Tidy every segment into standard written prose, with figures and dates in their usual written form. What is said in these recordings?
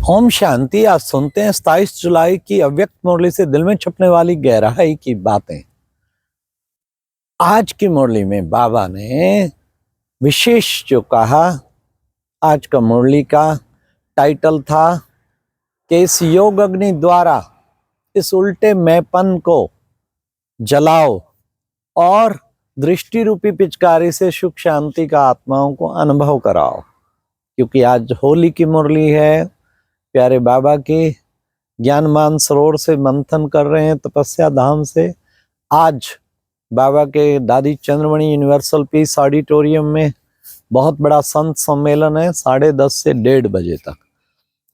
ओम शांति। आज सुनते हैं 27 जुलाई की अव्यक्त मुरली से दिल में छपने वाली गहराई की बातें। आज की मुरली में बाबा ने विशेष जो कहा, आज का मुरली का टाइटल था कि इस योग अग्नि द्वारा इस उल्टे मैंपन को जलाओ और दृष्टि रूपी पिचकारी से सुख शांति का आत्माओं को अनुभव कराओ। क्योंकि आज होली की मुरली है, प्यारे बाबा के ज्ञानमान सरोवर से मंथन कर रहे हैं, तपस्या धाम से। आज बाबा के दादी चंद्रमणि यूनिवर्सल पीस ऑडिटोरियम में बहुत बड़ा संत सम्मेलन है, 10:30 से 1:30 बजे तक।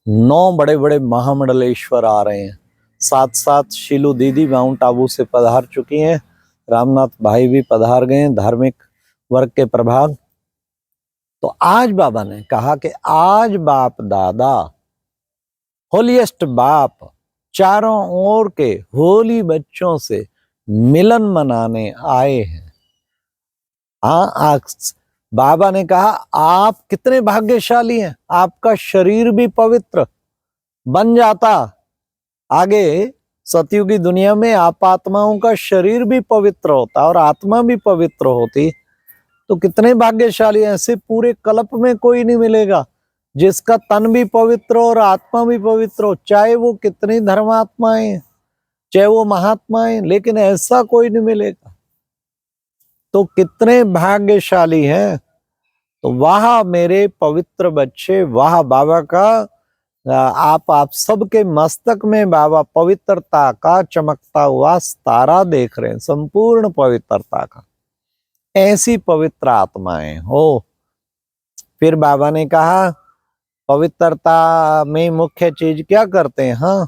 9 बड़े बड़े महामंडलेश्वर आ रहे हैं, साथ साथ शीलू दीदी माउंट आबू से पधार चुकी हैं, रामनाथ भाई भी पधार गए हैं, धार्मिक वर्ग के प्रभाग। तो आज बाबा ने कहा कि आज बाप दादा होलीएस्ट बाप चारों ओर के होली बच्चों से मिलन मनाने आए हैं। बाबा ने कहा आप कितने भाग्यशाली हैं, आपका शरीर भी पवित्र बन जाता। आगे सतयुगी दुनिया में आप आत्माओं का शरीर भी पवित्र होता और आत्मा भी पवित्र होती, तो कितने भाग्यशाली। ऐसे पूरे कल्प में कोई नहीं मिलेगा जिसका तन भी पवित्र और आत्मा भी पवित्र हो, चाहे वो कितनी धर्मात्माएं, चाहे वो महात्माएं, लेकिन ऐसा कोई नहीं मिलेगा। तो कितने भाग्यशाली हैं। तो वाह मेरे पवित्र बच्चे, वाह बाबा का आप सबके मस्तक में बाबा पवित्रता का चमकता हुआ तारा देख रहे हैं, संपूर्ण पवित्रता का। ऐसी पवित्र आत्माएं हो। फिर बाबा ने कहा पवित्रता में मुख्य चीज क्या करते हैं। हाँ,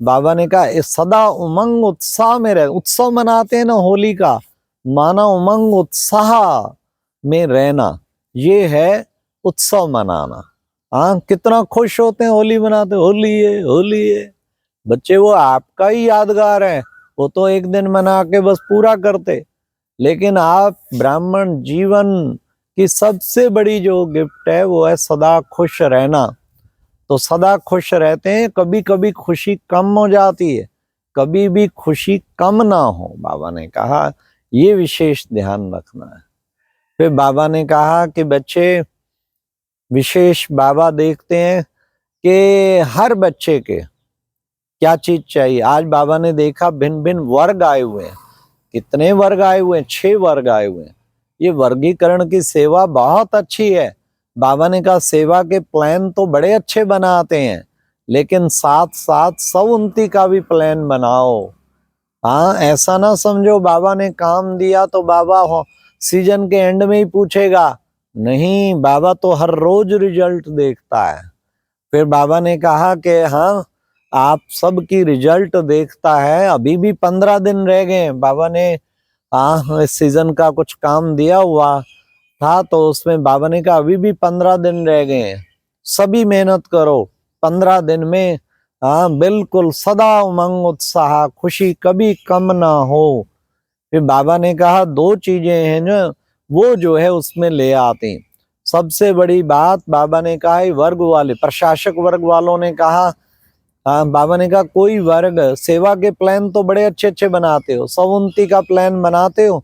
बाबा ने कहा सदा उमंग उत्साह में रहे। उत्सव मनाते हैं ना होली का, माना उमंग उत्साह में रहना, ये है उत्सव मनाना। हाँ, कितना खुश होते हैं होली मनाते, होली है होली है। बच्चे वो आपका ही यादगार है, वो तो एक दिन मना के बस पूरा करते, लेकिन आप ब्राह्मण जीवन की सबसे बड़ी जो गिफ्ट है वो है सदा खुश रहना। तो सदा खुश रहते हैं, कभी कभी खुशी कम हो जाती है, कभी भी खुशी कम ना हो। बाबा ने कहा ये विशेष ध्यान रखना है। फिर बाबा ने कहा कि बच्चे विशेष बाबा देखते हैं कि हर बच्चे के क्या चीज चाहिए। आज बाबा ने देखा भिन्न भिन्न वर्ग आए हुए हैं। कितने वर्ग आए हुए हैं? 6 वर्ग आए हुए हैं। ये वर्गीकरण की सेवा बहुत अच्छी है। बाबा ने कहा सेवा के प्लान तो बड़े अच्छे बनाते हैं, लेकिन साथ साथ सब उन्नति का भी प्लान बनाओ। हाँ, ऐसा ना समझो बाबा ने काम दिया तो बाबा सीजन के एंड में ही पूछेगा। नहीं, बाबा तो हर रोज रिजल्ट देखता है। फिर बाबा ने कहा कि हाँ, आप सबकी रिजल्ट देखता है। अभी भी 15 दिन रह गए। बाबा ने इस सीजन का कुछ काम दिया हुआ था, तो उसमें बाबा ने कहा अभी भी 15 दिन रह गए हैं, सभी मेहनत करो 15 दिन में। बिल्कुल सदा उमंग उत्साह, खुशी कभी कम ना हो। फिर बाबा ने कहा 2 चीजें हैं ना, वो जो है उसमें ले आते हैं। सबसे बड़ी बात बाबा ने कहा वर्ग वाले, प्रशासक वर्ग वालों ने कहा, बाबा ने कहा कोई वर्ग सेवा के प्लान तो बड़े अच्छे अच्छे बनाते हो, सब उन्नति का प्लान बनाते हो।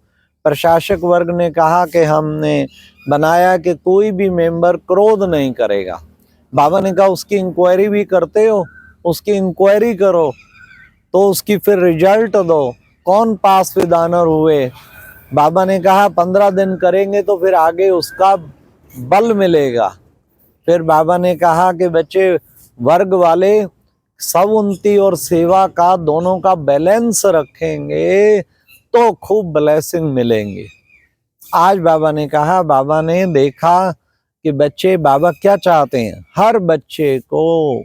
प्रशासक वर्ग ने कहा कि हमने बनाया कि कोई भी मेंबर क्रोध नहीं करेगा। बाबा ने कहा उसकी इंक्वायरी भी करते हो, उसकी इंक्वायरी करो तो उसकी फिर रिजल्ट दो, कौन पास विद ऑनर हुए। बाबा ने कहा 15 दिन करेंगे तो फिर आगे उसका बल मिलेगा। फिर बाबा ने कहा कि बच्चे वर्ग वाले सब उन्नति और सेवा का दोनों का बैलेंस रखेंगे तो खूब ब्लेसिंग मिलेंगे। आज बाबा ने कहा, बाबा ने देखा कि बच्चे बाबा क्या चाहते हैं, हर बच्चे को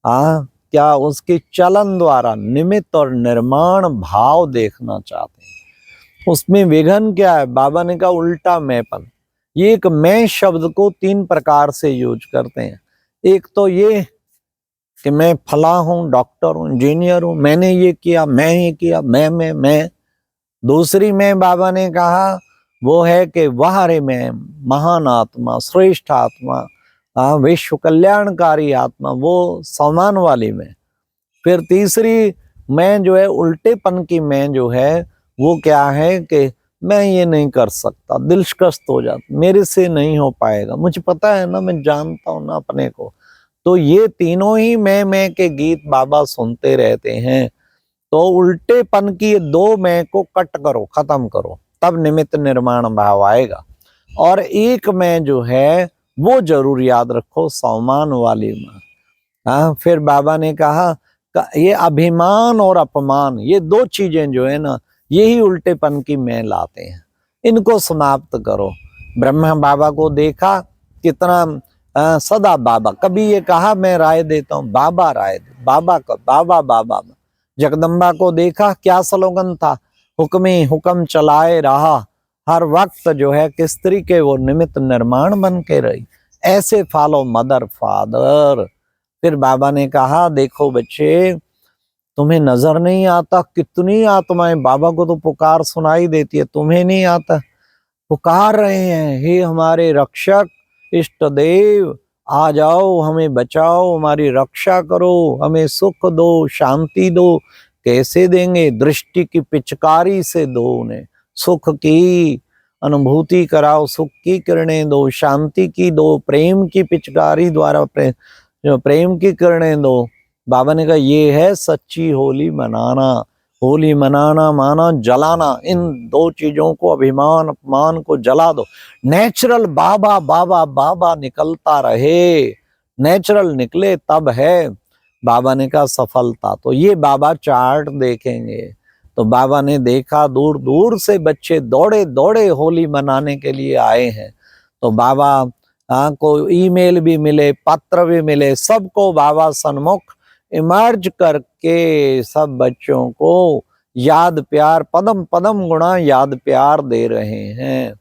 क्या उसकी चलन द्वारा निमित्त और निर्माण भाव देखना चाहते हैं। उसमें विघन क्या है? बाबा ने कहा उल्टा मैंपन। ये एक मैं शब्द को 3 प्रकार से यूज करते हैं। एक तो ये कि मैं फला हूं, डॉक्टर हूं, इंजीनियर हूं, मैंने ये किया, मैं ये किया, मैं। दूसरी मैं बाबा ने कहा वो है कि वह रे मैं महान आत्मा, श्रेष्ठ आत्मा, विश्व कल्याणकारी आत्मा, वो सम्मान वाली मैं। फिर तीसरी मैं जो है उल्टेपन की मैं जो है वो क्या है कि मैं ये नहीं कर सकता, दिलशकस्त हो जाता, मेरे से नहीं हो पाएगा, मुझे पता है ना, मैं जानता हूं ना अपने को। तो ये तीनों ही मैं के गीत बाबा सुनते रहते हैं। तो उल्टेपन की ये दो मैं को कट करो, खत्म करो, तब निमित्त निर्माण भाव आएगा। और एक मैं जो है वो जरूर याद रखो, सम्मान वाली मैं। हाँ, फिर बाबा ने कहा ये अभिमान और अपमान, ये दो चीजें जो है ना, यही उल्टेपन की मैं लाते हैं, इनको समाप्त करो। ब्रह्मा बाबा को देखा कितना सदा बाबा, कभी ये कहा मैं राय देता हूँ, बाबा राय दे, बाबा का बाबा बाबा। जगदम्बा को देखा, क्या स्लोगन था, हुक्मी हुक्म चलाए रहा, हर वक्त जो है किस तरीके वो निमित्त निर्माण बन के रही। ऐसे फॉलो मदर फादर। फिर बाबा ने कहा देखो बच्चे, तुम्हें नजर नहीं आता कितनी आत्माएं, बाबा को तो पुकार सुनाई देती है, तुम्हें नहीं आता, पुकार रहे हैं, हे हमारे रक्षक इष्ट देव, आ जाओ, हमें बचाओ, हमारी रक्षा करो, हमें सुख दो, शांति दो। कैसे देंगे? दृष्टि की पिचकारी से दो, उन्हें सुख की अनुभूति कराओ, सुख की किरणें दो, शांति की दो, प्रेम की पिचकारी द्वारा प्रेम की किरणें दो। बाबा ने कहा ये है सच्ची होली मनाना। होली मनाना माना जलाना, इन दो चीजों को, अभिमान अपमान को जला दो। नेचुरल बाबा बाबा बाबा निकलता रहे, नेचुरल निकले तब है बाबा ने कहा सफलता। तो ये बाबा चार्ट देखेंगे। तो बाबा ने देखा दूर दूर से बच्चे दौड़े दौड़े होली मनाने के लिए आए हैं। तो बाबा को ईमेल भी मिले, पत्र भी मिले, सबको बाबा सन्मुख इमर्ज करके सब बच्चों को याद प्यार, पदम पदम गुणा याद प्यार दे रहे हैं।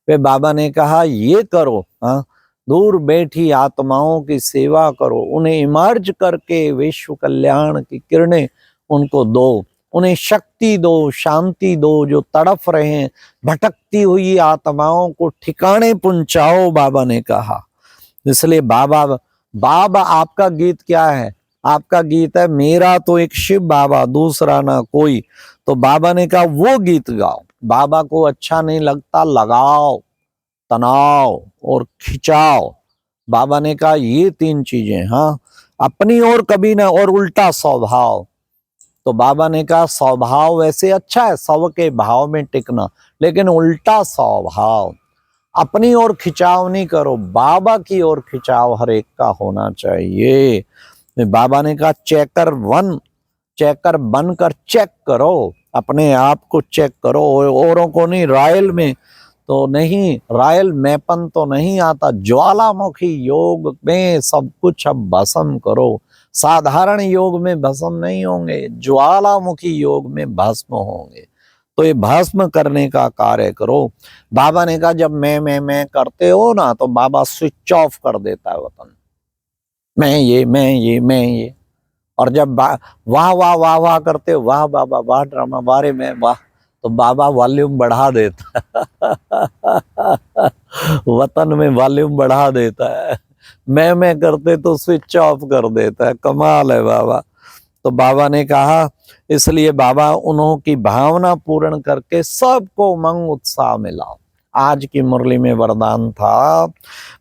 वे बाबा ने कहा ये करो, दूर बैठी आत्माओं की सेवा करो, उन्हें इमर्ज करके विश्व कल्याण की किरणें उनको दो, उन्हें शक्ति दो, शांति दो, जो तड़फ रहे हैं भटकती हुई आत्माओं को ठिकाने पहुंचाओ, बाबा ने कहा। इसलिए बाबा आपका गीत क्या है? आपका गीत है मेरा तो एक शिव बाबा, दूसरा ना कोई। तो बाबा ने कहा वो गीत गाओ। बाबा को अच्छा नहीं लगता, लगाओ, तनाव और खिंचाव। बाबा ने कहा ये तीन चीजें, हाँ, अपनी ओर कभी ना, और उल्टा स्वभाव। तो बाबा ने कहा स्वभाव वैसे अच्छा है, सब के भाव में टिकना, लेकिन उल्टा स्वभाव, अपनी ओर खिंचाव नहीं करो, बाबा की ओर खिंचाव हर एक का होना चाहिए। बाबा ने कहा चेकर बनकर चेक करो, अपने आप को चेक करो, औरों को नहीं। रॉयल में तो नहीं, रॉयल मैपन तो नहीं आता, ज्वालामुखी योग में सब कुछ अब भस्म करो। साधारण योग में भस्म नहीं होंगे, ज्वालामुखी योग में भस्म होंगे। तो ये भस्म करने का कार्य करो। बाबा ने कहा जब मैं करते हो ना, तो बाबा स्विच ऑफ कर देता है वतन। मैं ये। और जब वाह वाह वाह वाह करते हो, वाह बाबा वाह ड्रामा बारे में वाह, तो बाबा वॉल्यूम बढ़ा देता है वतन में वॉल्यूम बढ़ा देता है। मैं करते तो स्विच ऑफ कर देता है। कमाल है बाबा। तो बाबा ने कहा, इसलिए बाबा उन्हों की भावना पूर्ण करके सबको उमंग उत्साह मिलाओ। आज की मुरली में वरदान था,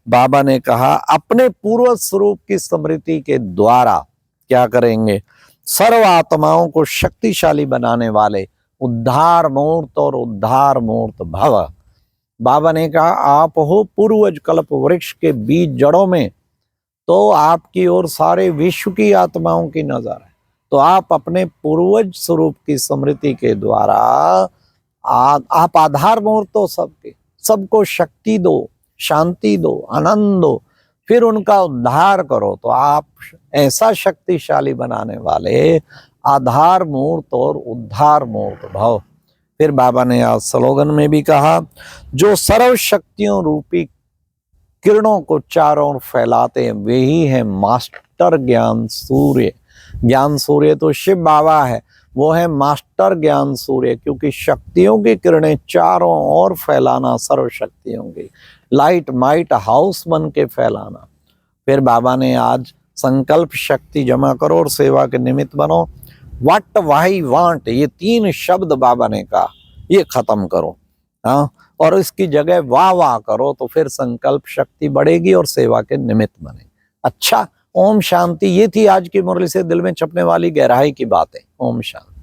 बाबा ने कहा अपने पूर्व स्वरूप की स्मृति के द्वारा क्या करेंगे? सर्व आत्माओं को शक्तिशाली बनाने वाले उद्धार मूर्त और उद्धार मूर्त भव। बाबा ने कहा आप हो पूर्वज कल्प वृक्ष के बीज जड़ों में, तो आपकी ओर सारे विश्व की आत्माओं की नजर है। तो आप अपने पूर्वज स्वरूप की स्मृति के द्वारा आप आधार मूर्त हो सबके, सबको शक्ति दो, शांति दो, आनंद दो, फिर उनका उद्धार करो। तो आप ऐसा शक्तिशाली बनाने वाले आधार मूर्त और उद्धार मूर्त भव। फिर बाबा ने आज स्लोगन में भी कहा, जो सर्व शक्तियों रूपी किरणों को चारों ओर फैलाते हैं वे ही है मास्टर ज्ञान सूर्य। ज्ञान सूर्य तो शिव बाबा है, वो है मास्टर ज्ञान सूर्य, क्योंकि शक्तियों की किरणें चारों ओर फैलाना, सर्व शक्तियों की लाइट माइट हाउस बन के फैलाना। फिर बाबा ने आज संकल्प शक्ति जमा करो और सेवा के निमित्त बनो। वट वाही वांट, ये 3 शब्द बाबा ने कहा, ये खत्म करो। हाँ, और इसकी जगह वाह वाह करो, तो फिर संकल्प शक्ति बढ़ेगी और सेवा के निमित्त बने। अच्छा, ओम शांति। ये थी आज की मुरली से दिल में छपने वाली गहराई की बातें। ओम शांति।